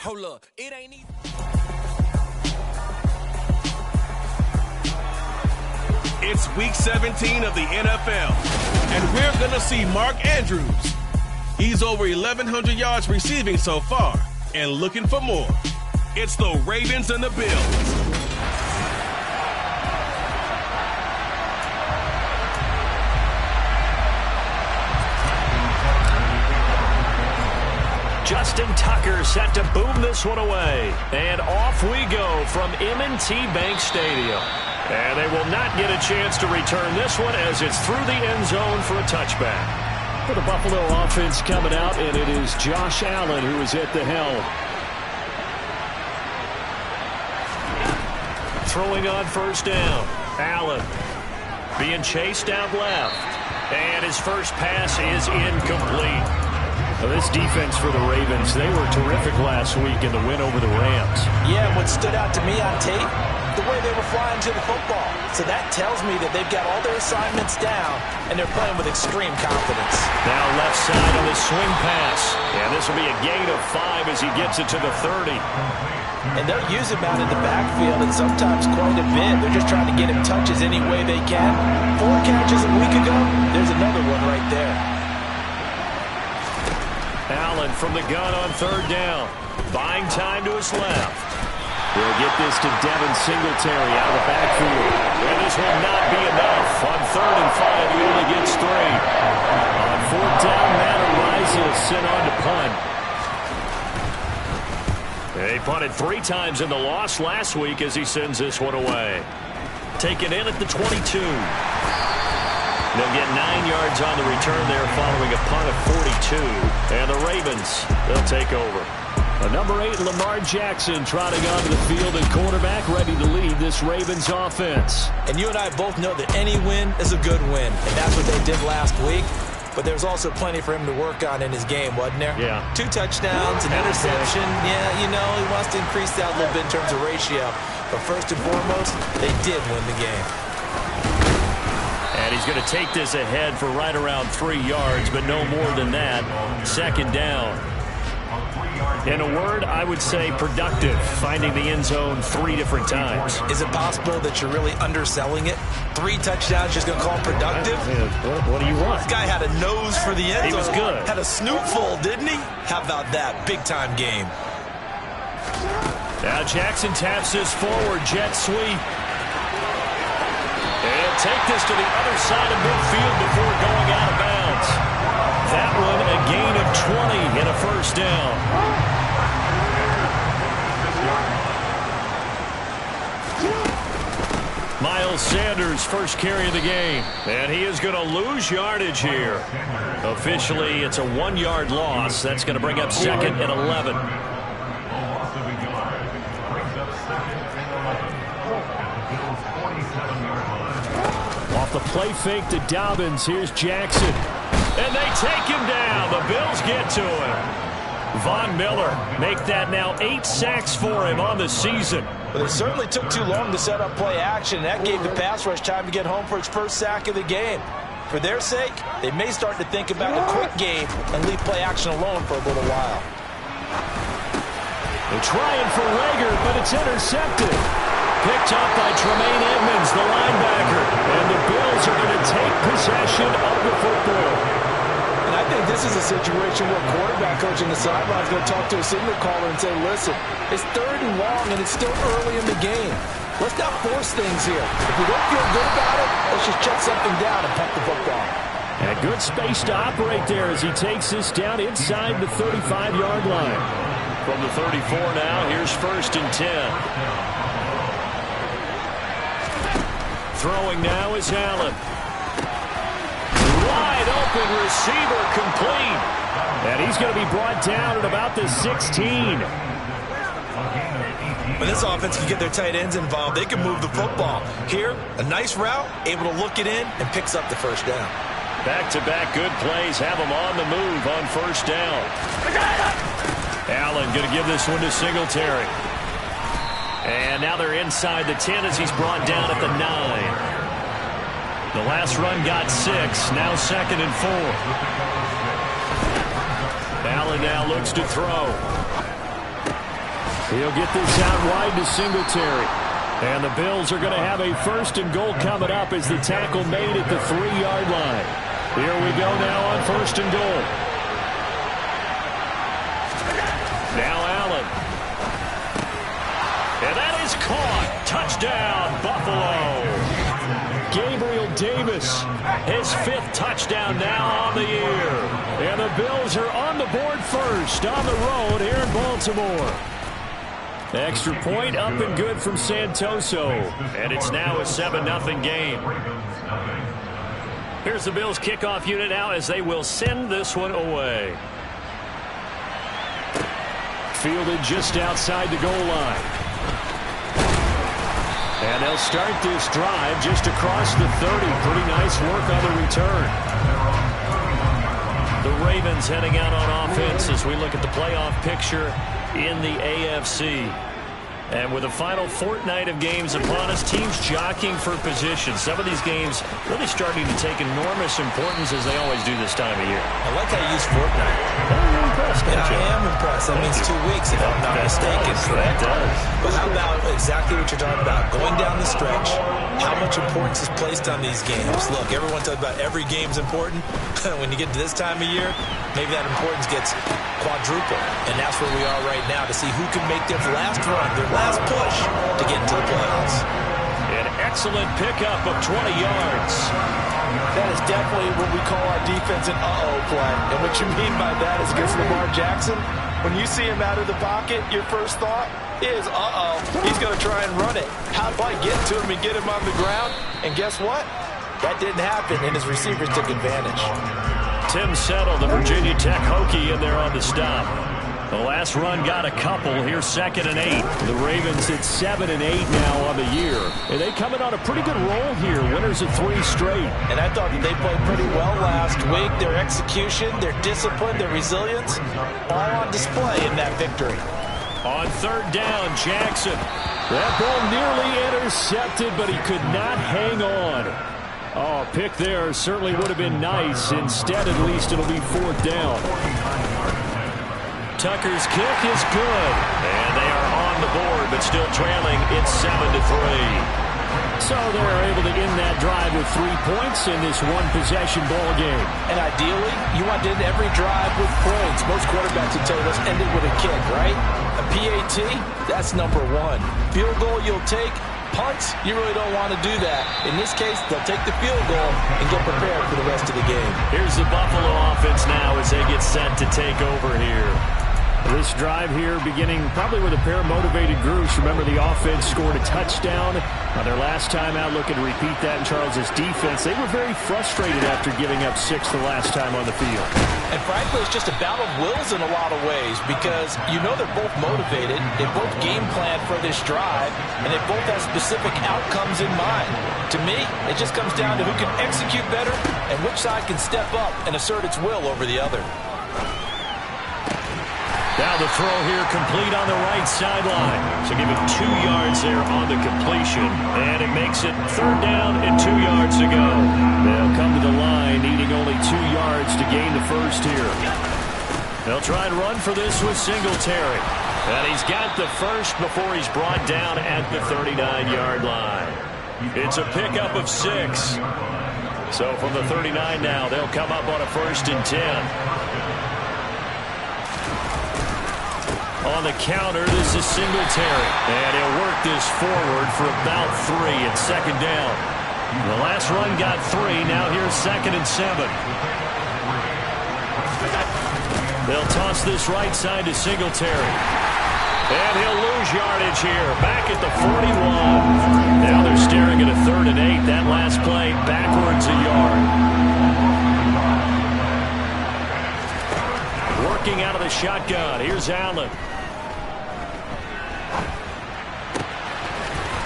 Hold up, it ain't easy. It's week 17 of the NFL, and we're going to see Mark Andrews. He's over 1,100 yards receiving so far and looking for more. It's the Ravens and the Bills. Justin Tucker set to boom this one away. And off we go from M&T Bank Stadium. And they will not get a chance to return this one as it's through the end zone for a touchback. For the Buffalo offense coming out, and it is Josh Allen who is at the helm. Throwing on first down. Allen being chased out left. And his first pass is incomplete. Well, this defense for the Ravens, they were terrific last week in the win over the Rams. Yeah, what stood out to me on tape, the way they were flying to the football. So that tells me that they've got all their assignments down, and they're playing with extreme confidence. Now left side on the swing pass. And this will be a gain of 5 as he gets it to the 30. And they'll use him out in the backfield, and sometimes quite a bit. They're just trying to get him touches any way they can. 4 catches a week ago, there's another one right there. Allen from the gun on third down. Buying time to his left. He'll get this to Devin Singletary out of the backfield. And this will not be enough. On 3rd and 5, he only gets 3. On 4th down, Matt Araiza sent on to punt. They punted 3 times in the loss last week as he sends this one away. Taken in at the 22. They'll get 9 yards on the return there following a punt of 42. And the Ravens, they'll take over. Number 8, Lamar Jackson, trotting onto the field at quarterback, ready to lead this Ravens offense. And you and I both know that any win is a good win, and that's what they did last week. But there's also plenty for him to work on in his game, wasn't there? Yeah. 2 touchdowns, an interception. Yeah, you know, he wants to increase that a little bit in terms of ratio. But first and foremost, they did win the game. And he's going to take this ahead for right around 3 yards, but no more than that. 2nd down. In a word, I would say productive, finding the end zone 3 different times. Is it possible that you're really underselling it? 3 touchdowns, just going to call it productive? What do you want? This guy had a nose for the end zone. He was good. Had a snootful, didn't he? How about that? Big-time game. Now Jackson taps this forward, jet sweep. And he'll take this to the other side of midfield before going out of bounds. That one a gain of 20 and a first down. Miles Sanders, first carry of the game. And he is going to lose yardage here. Officially, it's a 1-yard loss. That's going to bring up 2nd and 11. Off the play fake to Dobbins. Here's Jackson. And they take him down. The Bills get to him. Von Miller make that now 8 sacks for him on the season. But it certainly took too long to set up play action. That gave the pass rush time to get home for its first sack of the game. For their sake, they may start to think about a quick game and leave play action alone for a little while. They're trying for Rager, but it's intercepted. Picked up by Tremaine Edmonds, the linebacker. And the Bills are going to take possession of the football. And I think this is a situation where quarterback coach on the sideline is going to talk to a signal caller and say, listen, it's 3rd and long and it's still early in the game. Let's not force things here. If we don't feel good about it, let's just check something down and punt the football. And a good space to operate there as he takes this down inside the 35-yard line. From the 34 now, here's 1st and 10. Throwing now is Allen. Wide open receiver complete. And he's going to be brought down at about the 16. When this offense can get their tight ends involved, they can move the football. Here, a nice route, able to look it in, and picks up the first down. Back-to-back good plays have them on the move on first down. Allen going to give this one to Singletary. And now they're inside the 10 as he's brought down at the 9. The last run got 6, now 2nd and 4. Allen now looks to throw. He'll get this out wide to Singletary. And the Bills are going to have a 1st and goal coming up as the tackle made at the 3-yard line. Here we go now on 1st and goal. Now Allen. And that is caught. Touchdown, Buffalo. Gabriel Davis, his 5th touchdown now on the year. And the Bills are on the board first on the road here in Baltimore. Extra point up and good from Santoso. And it's now a 7-0 game. Here's the Bills kickoff unit now as they will send this one away. Fielded just outside the goal line. And they'll start this drive just across the 30. Pretty nice work on the return. The Ravens heading out on offense as we look at the playoff picture in the AFC. And with the final fortnight of games upon us, teams jockeying for position. Some of these games really starting to take enormous importance as they always do this time of year. I like how you use fortnight. I'm impressed, I am impressed. That means 2 weeks, if I'm not mistaken, correct? That does. But how about exactly what you're talking about? Going down the stretch, how much importance is placed on these games? Look, everyone talks about every game's important. When you get to this time of year, maybe that importance gets quadruple. And that's where we are right now to see who can make their last run, their last push to get into the playoffs. An excellent pickup of 20 yards. That is definitely what we call our defense an uh-oh play. And what you mean by that is against Lamar Jackson, when you see him out of the pocket, your first thought is, uh-oh, he's going to try and run it. How do I get to him and get him on the ground? And guess what? That didn't happen, and his receivers took advantage. Tim Settle, the Virginia Tech Hokie, in there on the stop. The last run got a couple. Here's 2nd and 8. The Ravens at 7 and 8 now on the year. And they coming on a pretty good roll here. Winners of 3 straight. And I thought that they played pretty well last week. Their execution, their discipline, their resilience, all on display in that victory. On 3rd down, Jackson. That ball nearly intercepted, but he could not hang on. Oh, a pick there certainly would have been nice. Instead, at least, it'll be 4th down. Tucker's kick is good. And they are on the board, but still trailing. It's 7-3. So they're able to end that drive with 3 points in this one-possession ball game. And ideally, you want to end every drive with points. Most quarterbacks would tell you, let's end it with a kick, right? A PAT, that's number 1. Field goal you'll take. Punts, you really don't want to do that. In this case, they'll take the field goal and get prepared for the rest of the game. Here's the Buffalo offense now as they get set to take over here. This drive here beginning probably with a pair of motivated groups. Remember, the offense scored a touchdown on their last time out. Looking to repeat that in Charles' defense. They were very frustrated after giving up 6 the last time on the field. And frankly, it's just a battle of wills in a lot of ways because you know they're both motivated. They both game plan for this drive, and they both have specific outcomes in mind. To me, it just comes down to who can execute better and which side can step up and assert its will over the other. Now the throw here complete on the right sideline. So give him 2 yards there on the completion. And it makes it 3rd down and 2 yards to go. They'll come to the line needing only 2 yards to gain the first here. They'll try and run for this with Singletary. And he's got the first before he's brought down at the 39-yard line. It's a pickup of 6. So from the 39 now, they'll come up on a 1st and 10. On the counter, this is Singletary. And he'll work this forward for about 3 at 2nd down. The last run got 3. Now here's 2nd and 7. They'll toss this right side to Singletary. And he'll lose yardage here. Back at the 41. Now they're staring at a 3rd and 8. That last play backwards a yard. Working out of the shotgun. Here's Allen.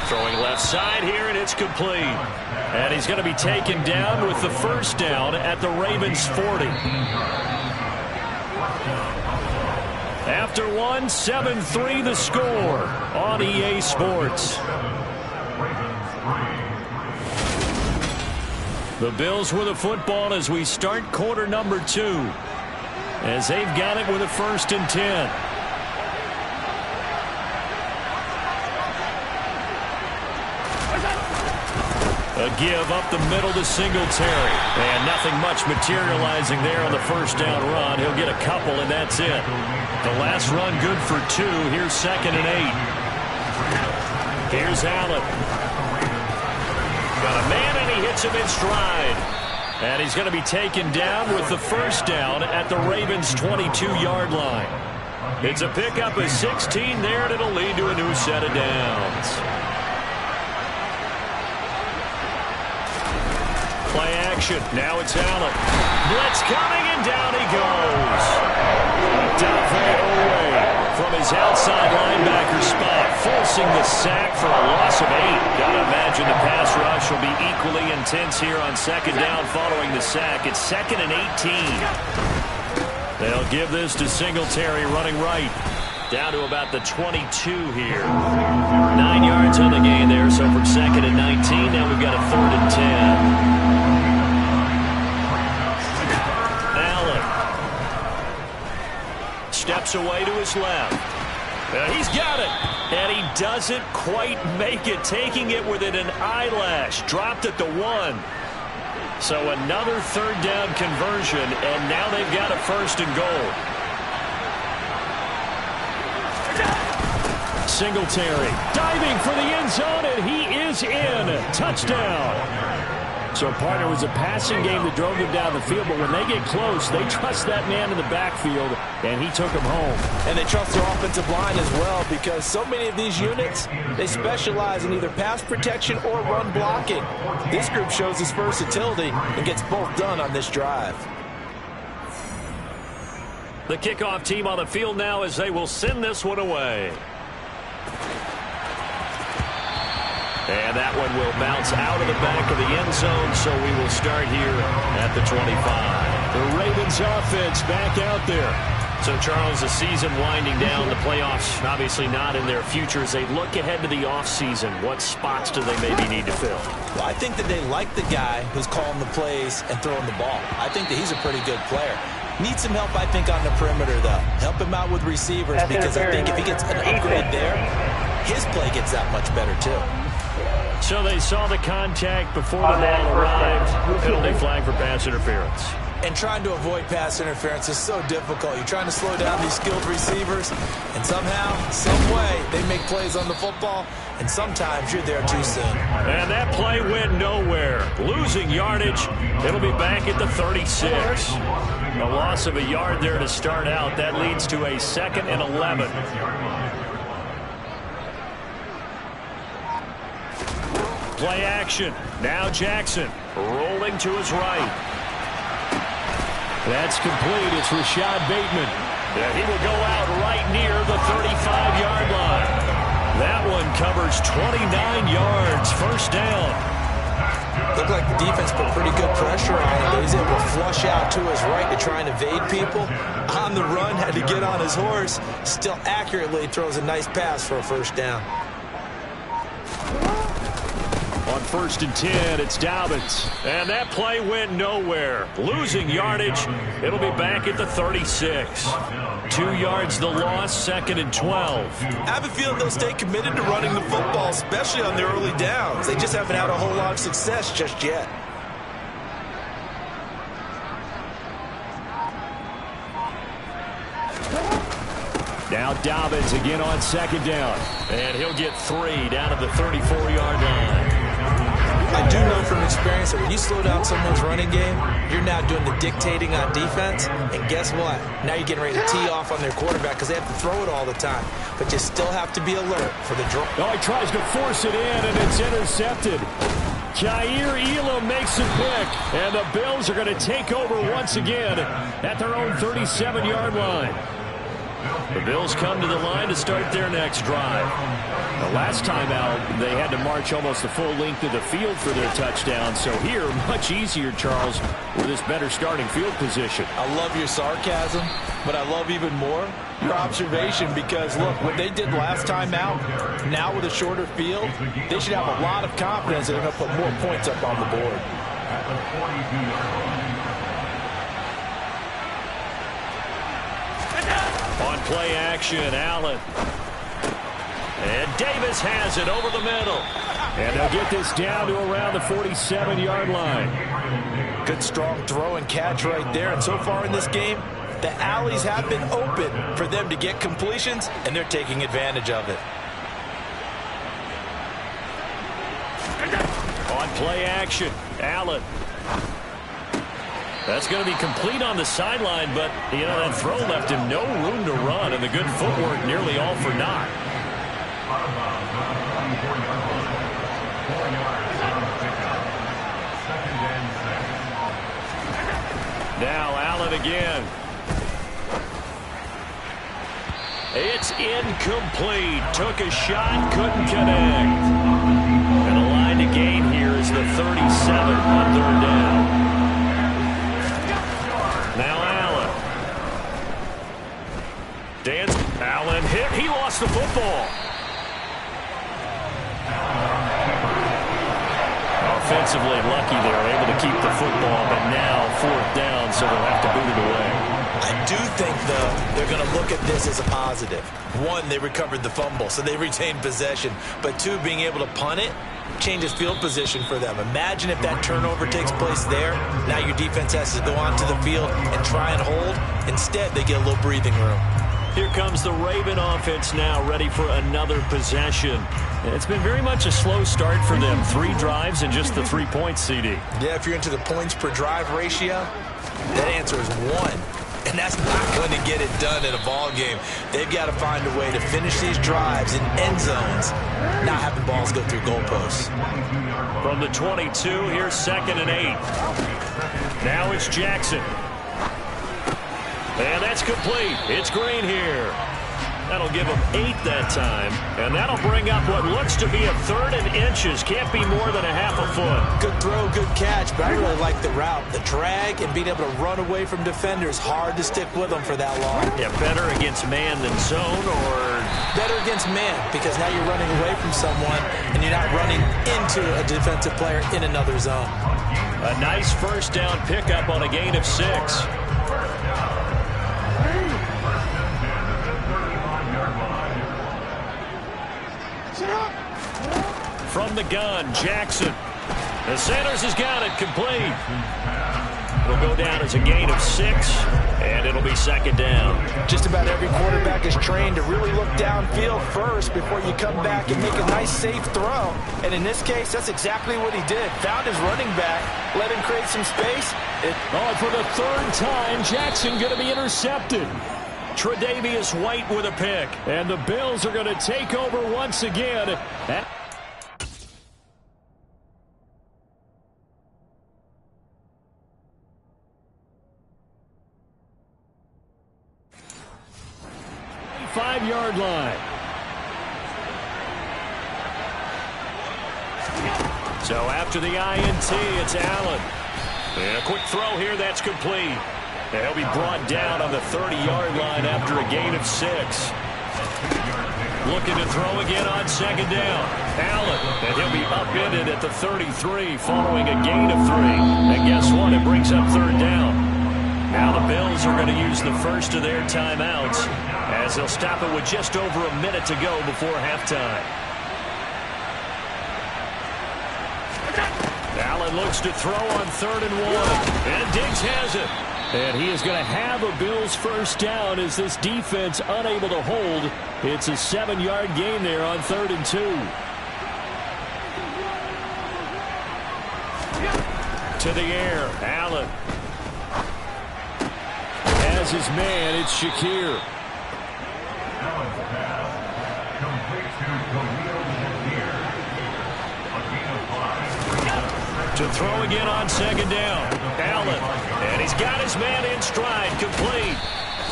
Throwing left side here, and it's complete. And he's going to be taken down with the 1st down at the Ravens' 40. After 1, 7-3 the score on EA Sports. The Bills with the football as we start quarter number 2. As they've got it with a 1st and 10. A give up the middle to Singletary. And nothing much materializing there on the first down run. He'll get a couple, and that's it. The last run good for 2. Here's 2nd and 8. Here's Allen. Got a man, and he hits him in stride. And he's going to be taken down with the first down at the Ravens' 22-yard line. It's a pickup of 16 there, and it'll lead to a new set of downs. Play action. Now it's Allen. Blitz coming, and down he goes. Odafe Oweh from his outside linebacker spot, forcing the sack for a loss of 8. Gotta imagine the pass rush will be equally intense here on 2nd down following the sack. It's 2nd and 18. They'll give this to Singletary running right. Down to about the 22 here. 9 yards on the gain there, so from 2nd and 19, now we've got a 3rd and 10. Steps away to his left. He's got it. And he doesn't quite make it, taking it within an eyelash. Dropped at the 1. So another 3rd down conversion, and now they've got a 1st and goal. Singletary diving for the end zone, and he is in. Touchdown. So, partner, was a passing game that drove them down the field, but when they get close, they trust that man in the backfield, and he took him home. And they trust their offensive line as well, because so many of these units, they specialize in either pass protection or run blocking. This group shows its versatility and gets both done on this drive. The kickoff team on the field now as they will send this one away. And that one will bounce out of the back of the end zone, so we will start here at the 25. The Ravens offense back out there. So, Charles, the season winding down, the playoffs obviously not in their future. As they look ahead to the offseason, what spots do they maybe need to fill? Well, I think that they like the guy who's calling the plays and throwing the ball. I think that he's a pretty good player. Needs some help, I think, on the perimeter, though. Help him out with receivers, because I think if he gets an upgrade there, his play gets that much better, too. So they saw the contact before the ball arrived. Penalty flag for pass interference. And trying to avoid pass interference is so difficult. You're trying to slow down these skilled receivers, and somehow, some way, they make plays on the football, and sometimes you're there too soon. And that play went nowhere. Losing yardage. It'll be back at the 36. A loss of a yard there to start out. That leads to a 2nd and 11. Play action. Now Jackson rolling to his right. That's complete. It's Rashad Bateman. And he will go out right near the 35-yard line. That one covers 29 yards. 1st down. Looked like the defense put pretty good pressure on him, but he's able to flush out to his right to try and evade people. On the run, had to get on his horse. Still accurately throws a nice pass for a 1st down. On 1st and 10, it's Dobbins. And that play went nowhere. Losing yardage. It'll be back at the 36. 2 yards the loss, 2nd and 12. I have a feeling they'll stay committed to running the football, especially on their early downs. They just haven't had a whole lot of success just yet. Now Dobbins again on 2nd down. And he'll get 3 down at the 34-yard line. I do know from experience that when you slow down someone's running game, you're now doing the dictating on defense. And guess what? Now you're getting ready to tee off on their quarterback because they have to throw it all the time. But you still have to be alert for the draw. Oh, he tries to force it in, and it's intercepted. Jair Elam makes a pick, and the Bills are going to take over once again at their own 37-yard line. The Bills come to the line to start their next drive. The last time out, they had to march almost the full length of the field for their touchdown. So here, much easier, Charles, with this better starting field position. I love your sarcasm, but I love even more your observation because, look, what they did last time out, now with a shorter field, they should have a lot of confidence that they're going to put more points up on the board. On play action, Allen. And Davis has it over the middle. And they'll get this down to around the 47-yard line. Good strong throw and catch right there. And so far in this game, the alleys have been open for them to get completions, and they're taking advantage of it. On play action, Allen. That's going to be complete on the sideline, but, you know, that throw left him no room to run, and the good footwork nearly all for naught. Now Allen again. It's incomplete. Took a shot, couldn't connect. And the line to gain here is the 37 on third down. Now Allen. Allen hit. He lost the football. Offensively lucky they were able to keep the football, but now fourth down, so they'll have to boot it away. I do think, though, they're going to look at this as a positive. One, they recovered the fumble, so they retained possession. But two, being able to punt it changes field position for them. Imagine if that turnover takes place there. Now your defense has to go onto the field and try and hold. Instead, they get a little breathing room. Here comes the Raven offense now, ready for another possession. It's been very much a slow start for them. 3 drives and just the 3 points, CD. Yeah, if you're into the points per drive ratio, that answer is 1. And that's not going to get it done in a ball game. They've got to find a way to finish these drives in end zones, not having balls go through goalposts. From the 22, here's 2nd and 8. Now it's Jackson. And that's complete. It's Green here. That'll give him 8 that time. And that'll bring up what looks to be a 3rd and inches. Can't be more than a half a foot. Good throw, good catch, but I really like the route. The drag and being able to run away from defenders, hard to stick with them for that long. Yeah, better against man than zone, or better against man, because now you're running away from someone and you're not running into a defensive player in another zone. A nice first down pickup on a gain of 6. From the gun, Jackson. The Sanders has got it complete. It'll go down as a gain of 6, and it'll be 2nd down. Just about every quarterback is trained to really look downfield first before you come back and make a nice, safe throw. And in this case, that's exactly what he did. Found his running back, let him create some space. For the 3rd time, Jackson going to be intercepted. Tre'Davious White with a pick. And the Bills are going to take over once again. Five-yard line. So after the INT, it's Allen. And a quick throw here, that's complete. And he'll be brought down on the 30-yard line after a gain of 6. Looking to throw again on 2nd down. Allen, and he'll be upended at the 33 following a gain of 3. And guess what? It brings up 3rd down. Now the Bills are going to use the first of their timeouts as they'll stop it with just over a minute to go before halftime. Allen looks to throw on 3rd and 1. And Diggs has it. And he is going to have a Bills first down as this defense unable to hold. It's a 7-yard gain there on 3rd and 2. To the air, Allen. As his man, it's Shakir. To throw again on 2nd down. Allen. And he's got his man in stride, complete.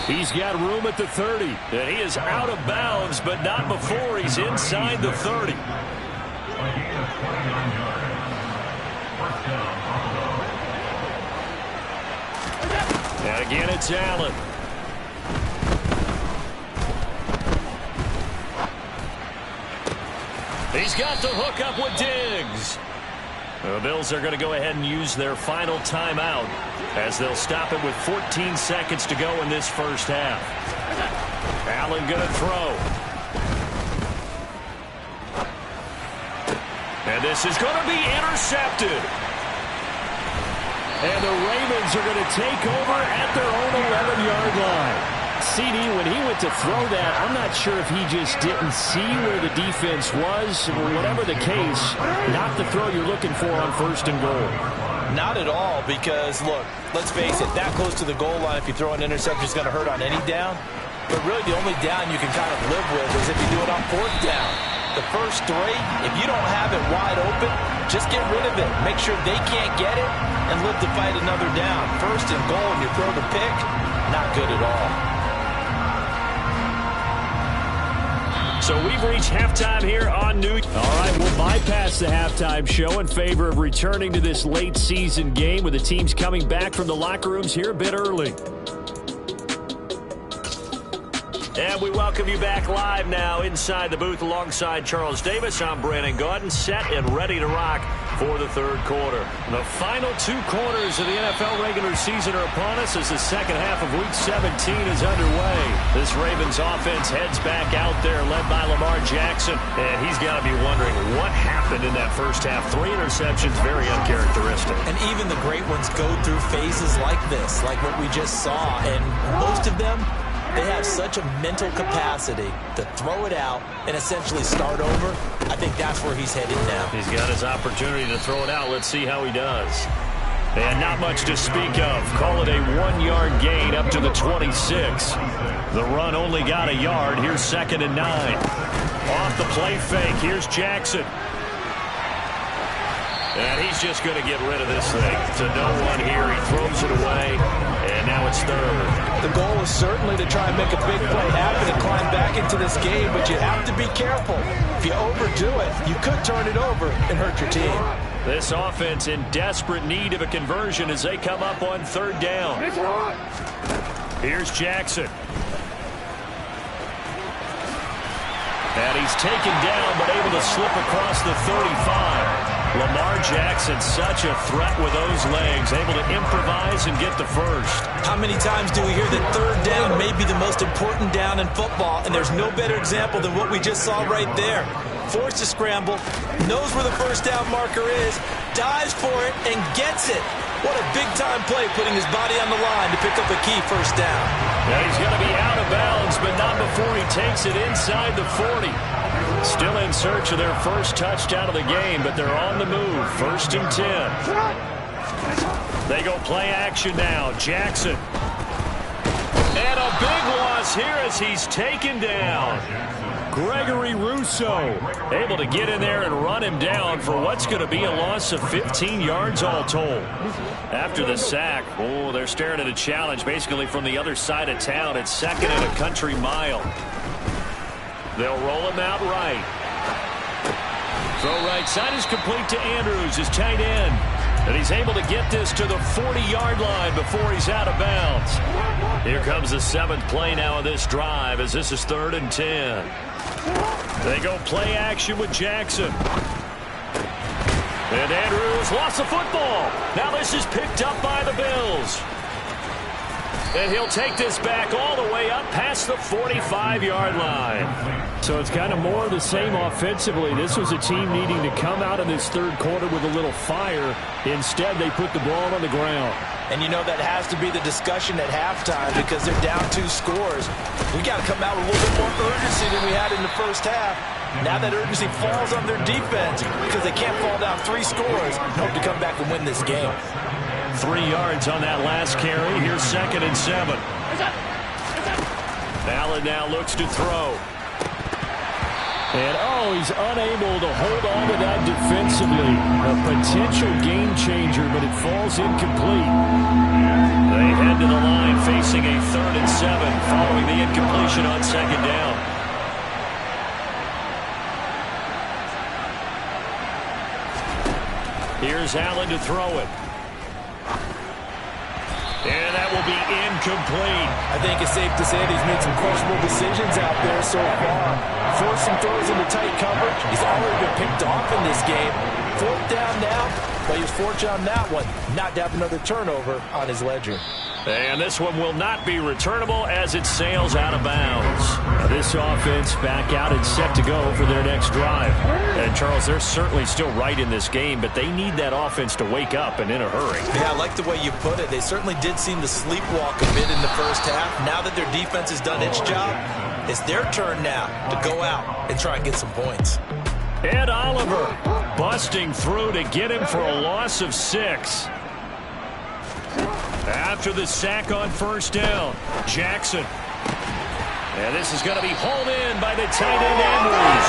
He's got room at the 30. And he is out of bounds, but not before he's inside the 30. And again, it's Allen. He's got the hook up with Diggs. The Bills are going to go ahead and use their final timeout as they'll stop it with 14 seconds to go in this first half. Allen going to throw. And this is going to be intercepted. And the Ravens are going to take over at their own 11-yard line. CD, when he went to throw that, I'm not sure if he just didn't see where the defense was. Whatever the case, not the throw you're looking for on 1st and goal. Not at all, because, look, let's face it, that close to the goal line, if you throw an interception, it's going to hurt on any down. But really, the only down you can kind of live with is if you do it on 4th down. The first 3, if you don't have it wide open, just get rid of it. Make sure they can't get it and live to fight another down. 1st and goal, and you throw the pick, not good at all. So we've reached halftime here on New York. All right, we'll bypass the halftime show in favor of returning to this late season game with the teams coming back from the locker rooms here a bit early. And we welcome you back live now inside the booth alongside Charles Davis. I'm Brandon Gaudin, set and ready to rock for the 3rd quarter. The final 2 quarters of the NFL regular season are upon us as the second half of Week 17 is underway. This Ravens offense heads back out there, led by Lamar Jackson. And he's got to be wondering what happened in that first half. 3 interceptions, very uncharacteristic. And even the great ones go through phases like this, like what we just saw. And most of them, they have such a mental capacity to throw it out and essentially start over. I think that's where he's headed now. He's got his opportunity to throw it out. Let's see how he does. And not much to speak of. Call it a 1-yard gain up to the 26. The run only got a yard. Here's 2nd and 9. Off the play fake. Here's Jackson. And he's just going to get rid of this thing. To no one here. He throws it away. And now it's 3rd. The goal is certainly to try and make a big play happen and climb back into this game, but you have to be careful. If you overdo it, you could turn it over and hurt your team. This offense in desperate need of a conversion as they come up on 3rd down. Here's Jackson. And he's taken down but able to slip across the 35. Lamar Jackson, such a threat with those legs, able to improvise and get the first. How many times do we hear that 3rd down may be the most important down in football, and there's no better example than what we just saw right there. Forced to scramble, knows where the 1st down marker is, dives for it, and gets it. What a big-time play, putting his body on the line to pick up a key 1st down. Yeah, he's going to be out of bounds, but not before he takes it inside the 40. Still in search of their first touchdown of the game, but they're on the move. 1st and 10. They go play action now. Jackson. And a big loss here as he's taken down. Gregory Rousseau able to get in there and run him down for what's going to be a loss of 15 yards all told. After the sack, they're staring at a challenge basically from the other side of town. It's 2nd and a country mile. They'll roll him out right. Throw right side is complete to Andrews, his tight end. And he's able to get this to the 40-yard line before he's out of bounds. Here comes the 7th play now of this drive as this is 3rd and 10. They go play action with Jackson. And Andrews lost the football. Now this is picked up by the Bills. And he'll take this back all the way up past the 45-yard line. So it's kind of more of the same offensively. This was a team needing to come out in this 3rd quarter with a little fire. Instead, they put the ball on the ground. And you know that has to be the discussion at halftime because they're down 2 scores. We got to come out with a little bit more urgency than we had in the first half. Now that urgency falls on their defense because they can't fall down 3 scores and hope to come back and win this game. 3 yards on that last carry. Here's 2nd and 7. Allen now looks to throw. And, he's unable to hold on to that defensively. A potential game changer, but it falls incomplete. They head to the line facing a 3rd and 7 following the incompletion on 2nd down. Here's Allen to throw it. And that will be incomplete. I think it's safe to say that he's made some questionable decisions out there so far. Forced some throws into tight coverage. He's already been picked off in this game. 4th down now, but he was fortunate on that one. Not to have another turnover on his ledger. And this one will not be returnable as it sails out of bounds. This offense back out and set to go for their next drive. And, Charles, they're certainly still right in this game, but they need that offense to wake up and in a hurry. Yeah, I like the way you put it. They certainly did seem to sleepwalk a bit in the first half. Now that their defense has done its job, it's their turn now to go out and try and get some points. Ed Oliver busting through to get him for a loss of 6. After the sack on first down, Jackson. And this is going to be hauled in by the tight end, Andrews.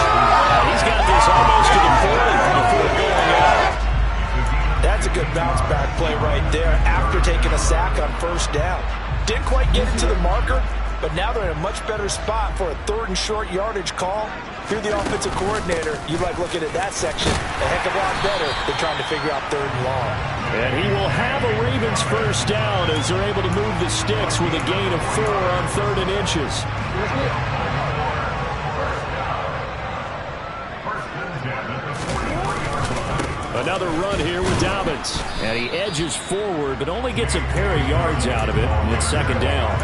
He's got this almost to the 40 before going out. That's a good bounce-back play right there after taking a sack on first down. Didn't quite get it to the marker, but now they're in a much better spot for a 3rd and short yardage call. If you're the offensive coordinator, you like looking at that section a heck of a lot better than trying to figure out 3rd and long. And he will have a Ravens first down as they're able to move the sticks with a gain of 4 on 3rd and inches. Another run here with Dobbins. And he edges forward, but only gets a pair of yards out of it. And it's 2nd down.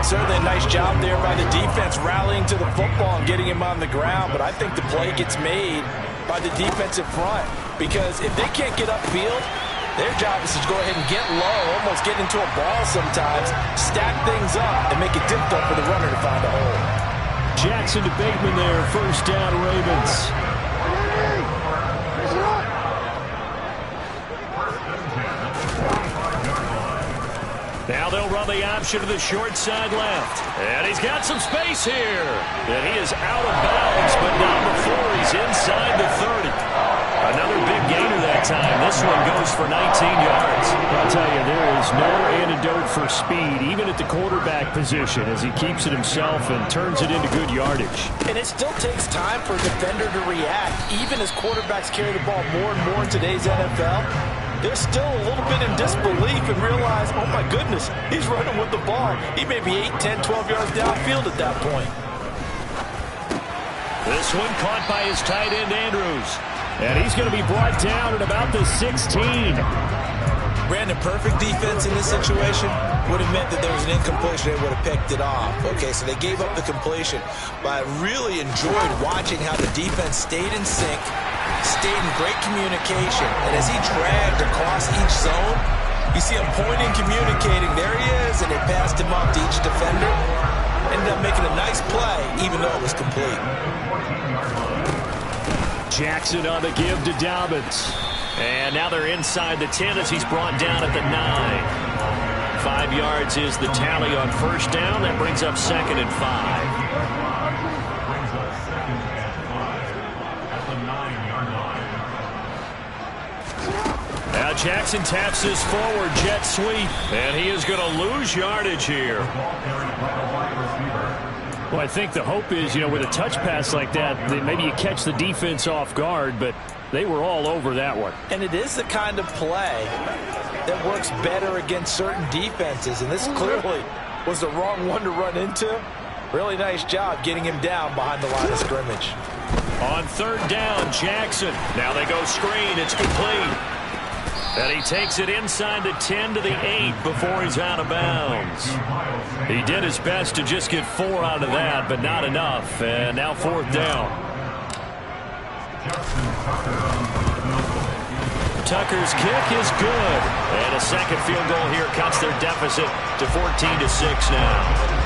Certainly a nice job there by the defense rallying to the football and getting him on the ground. But I think the play gets made by the defensive front. Because if they can't get upfield, their job is to go ahead and get low, almost get into a ball sometimes, stack things up, and make it difficult for the runner to find a hole. Jackson to Bateman there, first down Ravens. Now they'll run the option to the short side left. And he's got some space here. And he is out of bounds, but not before he's inside the 30. Another big gainer that time. This one goes for 19 yards. I'll tell you, there is no antidote for speed, even at the quarterback position, as he keeps it himself and turns it into good yardage. And it still takes time for a defender to react. Even as quarterbacks carry the ball more and more in today's NFL, they're still a little bit in disbelief and realize, oh my goodness, he's running with the ball. He may be 8, 10, 12 yards downfield at that point. This one caught by his tight end, Andrews. And he's going to be brought down at about the 16. Brandon, perfect defense in this situation would have meant that there was an incompletion. They would have picked it off. Okay, so they gave up the completion. But I really enjoyed watching how the defense stayed in sync, stayed in great communication. And as he dragged across each zone, you see him pointing, communicating. There he is, and they passed him up to each defender. Ended up making a nice play, even though it was complete. Jackson on the give to Dobbins. And now they're inside the 10 as he's brought down at the 9. 5 yards is the tally on first down. That brings up 2nd and 5. Now Jackson taps this forward jet sweep. And he is going to lose yardage here. Well, I think the hope is, with a touch pass like that, that maybe you catch the defense off guard, but they were all over that one. And it is the kind of play that works better against certain defenses, and this clearly was the wrong one to run into. Really nice job getting him down behind the line of scrimmage. On 3rd down, Jackson. Now they go screen. It's complete. And he takes it inside the 10 to the 8 before he's out of bounds. He did his best to just get 4 out of that, but not enough. And now 4th down. Tucker's kick is good. And a second field goal here cuts their deficit to 14-6 now.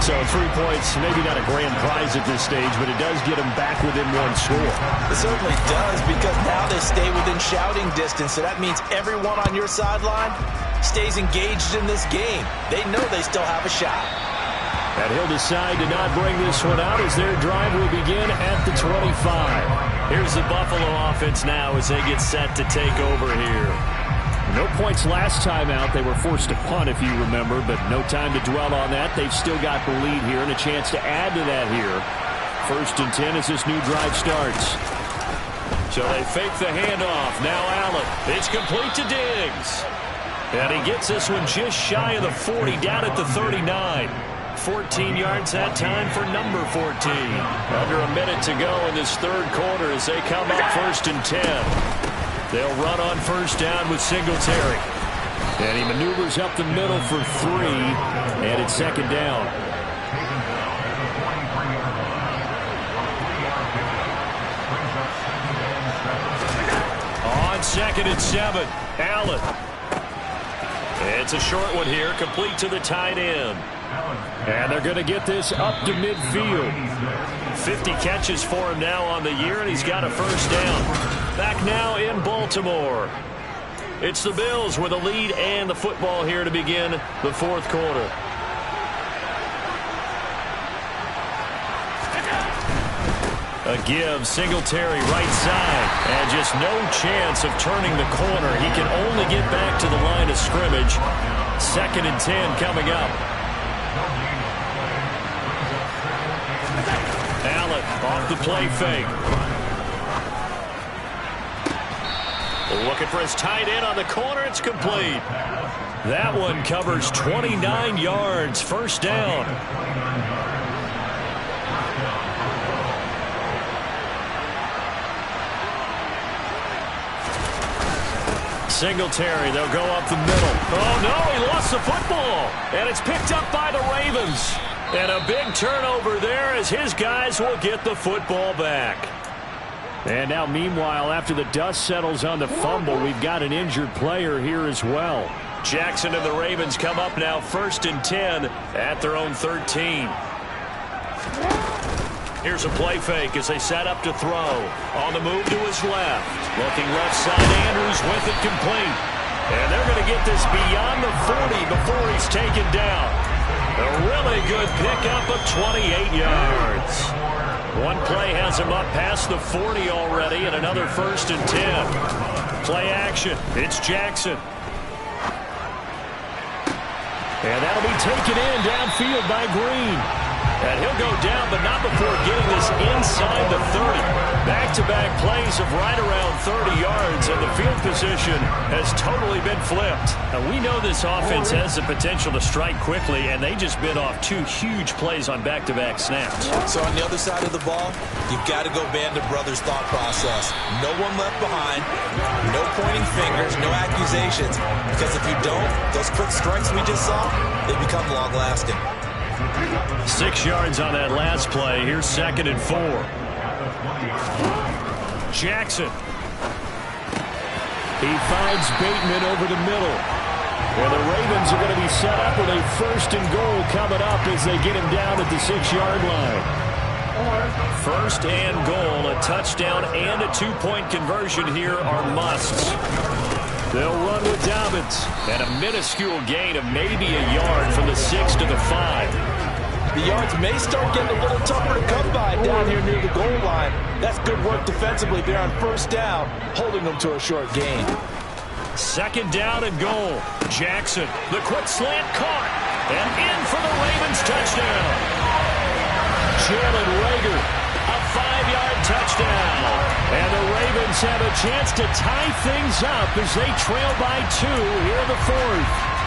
So 3 points, maybe not a grand prize at this stage, but it does get them back within 1 score. It certainly does, because now they stay within shouting distance, so that means everyone on your sideline stays engaged in this game. They know they still have a shot. And he'll decide to not bring this one out as their drive will begin at the 25. Here's the Buffalo offense now as they get set to take over here. No points last time out. They were forced to punt, if you remember, but no time to dwell on that. They've still got the lead here and a chance to add to that here. 1st and 10 as this new drive starts. So they fake the handoff. Now Allen. It's complete to Diggs. And he gets this one just shy of the 40, down at the 39. 14 yards that time for number 14. Under a minute to go in this 3rd quarter as they come up 1st and 10. They'll run on first down with Singletary. And he maneuvers up the middle for 3. And it's 2nd down. 2nd and 7. Allen. It's a short one here, complete to the tight end. And they're going to get this up to midfield. 50 catches for him now on the year, and he's got a first down. Back now in Baltimore. It's the Bills with a lead and the football here to begin the 4th quarter. A give, Singletary right side, and just no chance of turning the corner. He can only get back to the line of scrimmage. 2nd and 10 coming up. Allen off the play fake. Looking for his tight end on the corner. It's complete. That one covers 29 yards. First down. Singletary, they'll go up the middle. Oh, no, he lost the football. And it's picked up by the Ravens. And a big turnover there as his guys will get the football back. And now, meanwhile, after the dust settles on the fumble, we've got an injured player here as well. Jackson and the Ravens come up now 1st and 10 at their own 13. Here's a play fake as they set up to throw. On the move to his left. Looking left side, Andrews with it complete. And they're going to get this beyond the 40 before he's taken down. A really good pickup of 28 yards. One play has him up past the 40 already, and another 1st and 10. Play action. It's Jackson. And that'll be taken in downfield by Green. And he'll go down, but not before getting this inside the 30. Back-to-back plays of right around 30 yards, and the field position has totally been flipped. Now, we know this offense has the potential to strike quickly, and they just bit off 2 huge plays on back-to-back snaps. So on the other side of the ball, you've got to go Band of Brothers thought process. No one left behind, no pointing fingers, no accusations, because if you don't, those quick strikes we just saw, they become long-lasting. 6 yards on that last play. Here's 2nd and 4. Jackson. He finds Bateman over the middle. And the Ravens are going to be set up with a 1st and goal coming up as they get him down at the 6-yard line. 1st and goal. A touchdown and a 2-point conversion here are musts. They'll run with Dobbins. And a minuscule gain of maybe a yard from the 6 to the 5. The yards may start getting a little tougher to come by down here near the goal line. That's good work defensively there on 1st down, holding them to a short gain. 2nd down and goal. Jackson, the quick slant caught. And in for the Ravens touchdown. Jalen Reagor, a 5-yard touchdown. And the Ravens have a chance to tie things up as they trail by 2 here in the 4th.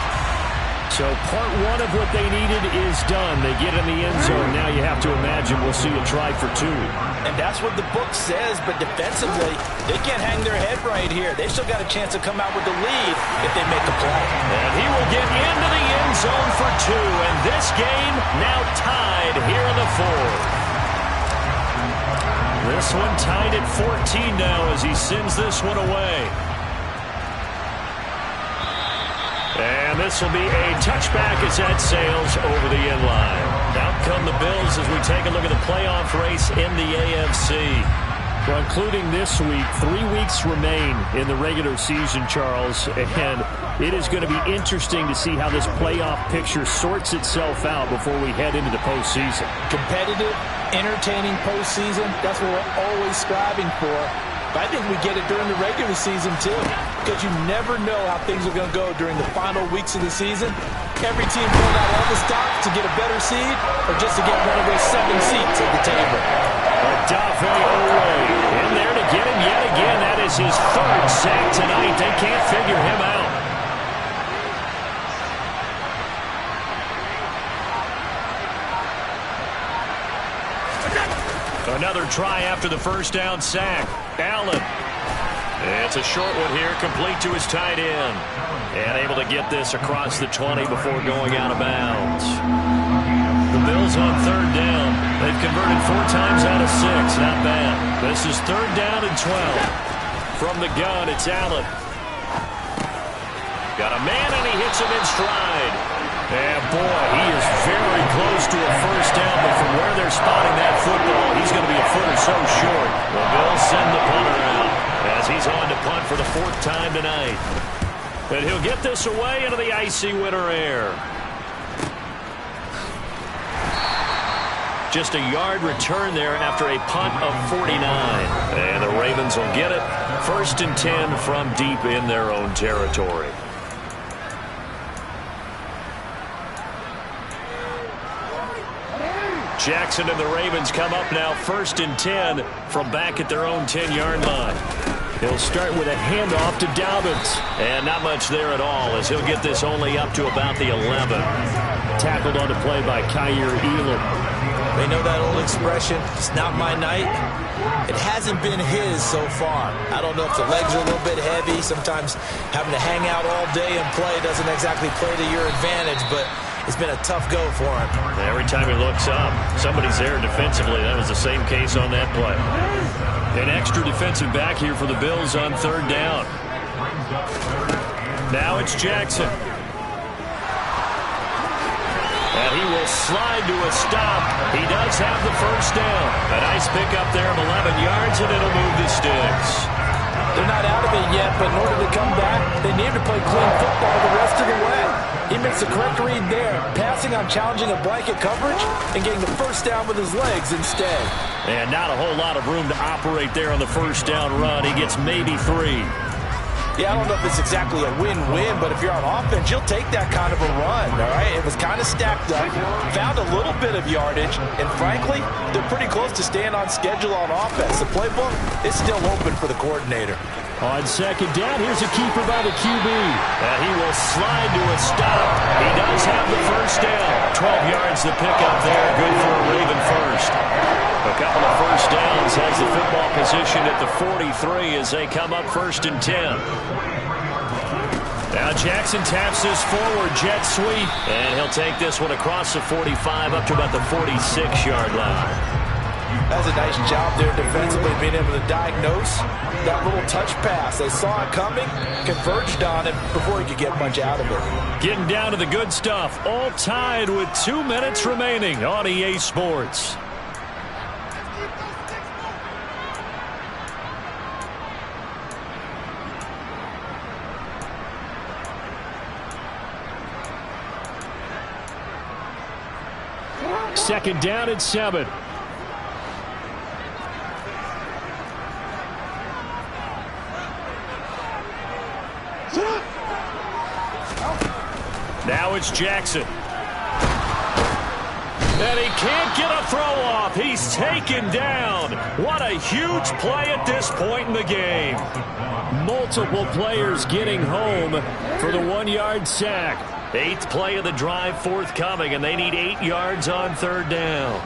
So part 1 of what they needed is done. They get in the end zone. Now you have to imagine we'll see a try for 2. And that's what the book says, but defensively, they can't hang their head right here. They still got a chance to come out with the lead if they make a play. And he will get into the end zone for 2. And this game now tied here in the 4th. This one tied at 14 now as he sends this one away. And this will be a touchback as that sails over the end line. Out come the Bills as we take a look at the playoff race in the AFC. Well, including this week, 3 weeks remain in the regular season, Charles. And it is going to be interesting to see how this playoff picture sorts itself out before we head into the postseason. Competitive, entertaining postseason, that's what we're always striving for. But I think we get it during the regular season, too, because you never know how things are going to go during the final weeks of the season. Every team pulling out all the stops to get a better seed or just to get one of those 7 seats at the table. Odafe Oweh in there to get him yet again. That is his 3rd sack tonight. They can't figure him out. Another try after the 1st down sack. Allen. It's a short one here, complete to his tight end. And able to get this across the 20 before going out of bounds. The Bills on 3rd down. They've converted 4 times out of 6. Not bad. This is 3rd down and 12. From the gun, it's Allen. Got a man, and he hits him in stride. And, boy, he is very close to a first down, but from where they're spotting that football, he's going to be a foot or so short. The Bills send the punter out as he's on to punt for the 4th time tonight. And he'll get this away into the icy winter air. Just a yard return there after a punt of 49. And the Ravens will get it. 1st and 10 from deep in their own territory. Jackson and the Ravens come up now 1st and 10 from back at their own 10-yard line. He'll start with a handoff to Dobbins. And not much there at all as he'll get this only up to about the 11. Tackled on the play by Kaiir Elam. They know that old expression, it's not my night. It hasn't been his so far. I don't know if the legs are a little bit heavy. Sometimes having to hang out all day and play doesn't exactly play to your advantage, but it's been a tough go for him. Every time he looks up, somebody's there defensively. That was the same case on that play. An extra defensive back here for the Bills on 3rd down. Now it's Jackson. And he will slide to a stop. He does have the first down. A nice pickup there of 11 yards, and it'll move the sticks. They're not out of it yet, but in order to come back, they need to play clean football the rest of the way. He makes the correct read there, passing on challenging a blanket coverage and getting the first down with his legs instead. And not a whole lot of room to operate there on the first down run. He gets maybe 3. Yeah, I don't know if it's exactly a win-win, but if you're on offense, you'll take that kind of a run, all right? It was kind of stacked up, found a little bit of yardage, and frankly, they're pretty close to staying on schedule on offense. The playbook is still open for the coordinator. On 2nd down, here's a keeper by the QB. And he will slide to a stop. He does have the first down. 12 yards to pick up there. Good for a Raven first. A couple of first downs has the football position at the 43 as they come up 1st and 10. Now Jackson taps this forward jet sweep. And he'll take this one across the 45 up to about the 46-yard line. That's a nice job there defensively, being able to diagnose that little touch pass. They saw it coming, converged on it before he could get much out of it. Getting down to the good stuff. All tied with 2 minutes remaining on EA Sports. Second down at 7. Now it's Jackson. And he can't get a throw off. He's taken down. What a huge play at this point in the game. Multiple players getting home for the 1-yard sack. 8th play of the drive forthcoming, and they need 8 yards on 3rd down.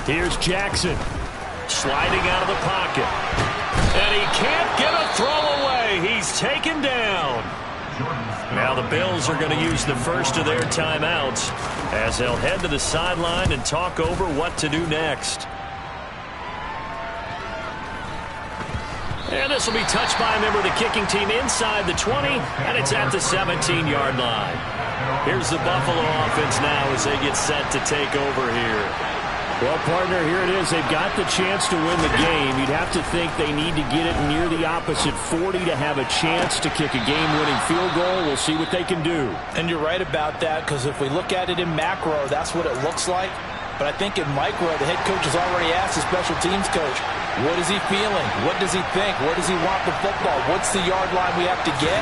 Here's Jackson sliding out of the pocket. And he can't get a throw away. He's taken down. Now the Bills are going to use the first of their timeouts as they'll head to the sideline and talk over what to do next. And this will be touched by a member of the kicking team inside the 20, and it's at the 17-yard line. Here's the Buffalo offense now as they get set to take over here. Well, partner, here it is. They've got the chance to win the game. You'd have to think they need to get it near the opposite 40 to have a chance to kick a game-winning field goal. We'll see what they can do. And you're right about that, because if we look at it in macro, that's what it looks like. But I think in micro, the head coach has already asked the special teams coach, what is he feeling? What does he think? Where does he want the football? What's the yard line we have to get?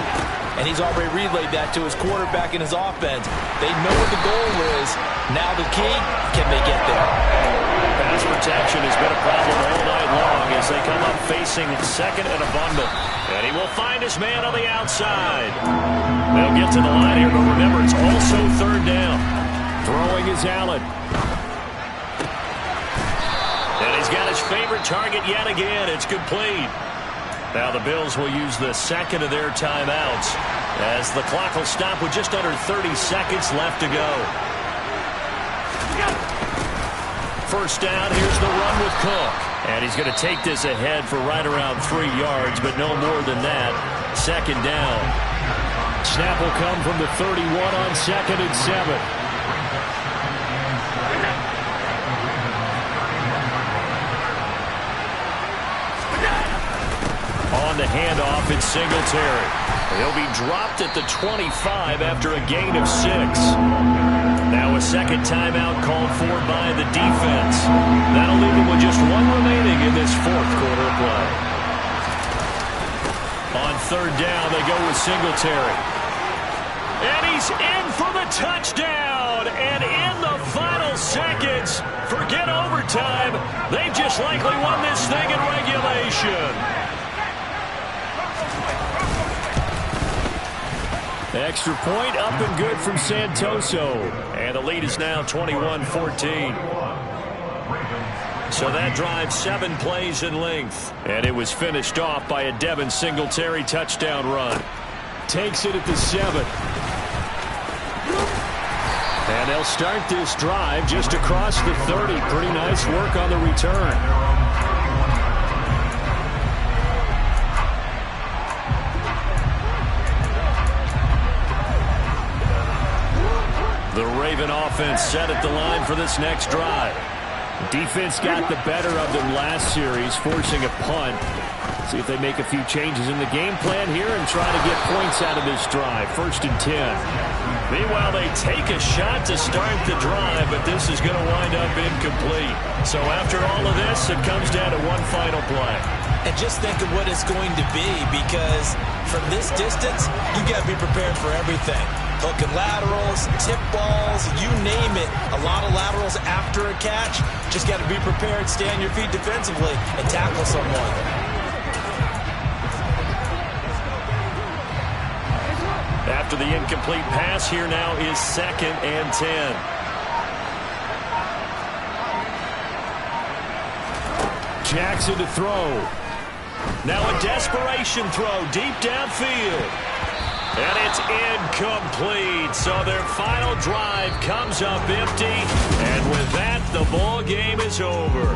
And he's already relayed that to his quarterback and his offense. They know what the goal is. Now the key, can they get there? Pass protection has been a problem all night long as they come up facing 2nd and a bundle. And he will find his man on the outside. They'll get to the line here, but remember, it's also 3rd down. Throwing is Allen. And he's got his favorite target yet again. It's complete. Now the Bills will use the 2nd of their timeouts as the clock will stop with just under 30 seconds left to go. First down, here's the run with Cook. And he's going to take this ahead for right around 3 yards, but no more than that. Second down. Snap will come from the 31 on 2nd and 7. On the handoff, it's Singletary. He'll be dropped at the 25 after a gain of 6. Now a second timeout called for by the defense. That'll leave him with just 1 remaining in this 4th quarter play. On 3rd down, they go with Singletary. And he's in for the touchdown. And in the final seconds, forget overtime. They've just likely won this thing in regulation. Extra point up and good from Santoso. And the lead is now 21-14. So that drive 7 plays in length. And it was finished off by a Devin Singletary touchdown run. Takes it at the 7. And they'll start this drive just across the 30. Pretty nice work on the return. The Raven offense set at the line for this next drive. Defense got the better of them last series, forcing a punt. See if they make a few changes in the game plan here and try to get points out of this drive. 1st and 10. Meanwhile, they take a shot to start the drive, but this is going to wind up incomplete. So after all of this, it comes down to one final play. And just think of what it's going to be, because from this distance, you got to be prepared for everything. Hook and laterals, tip balls, you name it. A lot of laterals after a catch. Just got to be prepared, stay on your feet defensively, and tackle someone. After the incomplete pass, here now is 2nd and 10. Jackson to throw. Now a desperation throw deep downfield. And it's incomplete. So their final drive comes up empty. And with that, the ball game is over.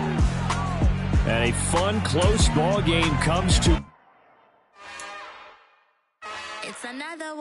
And a fun, close ball game comes to... It's another one.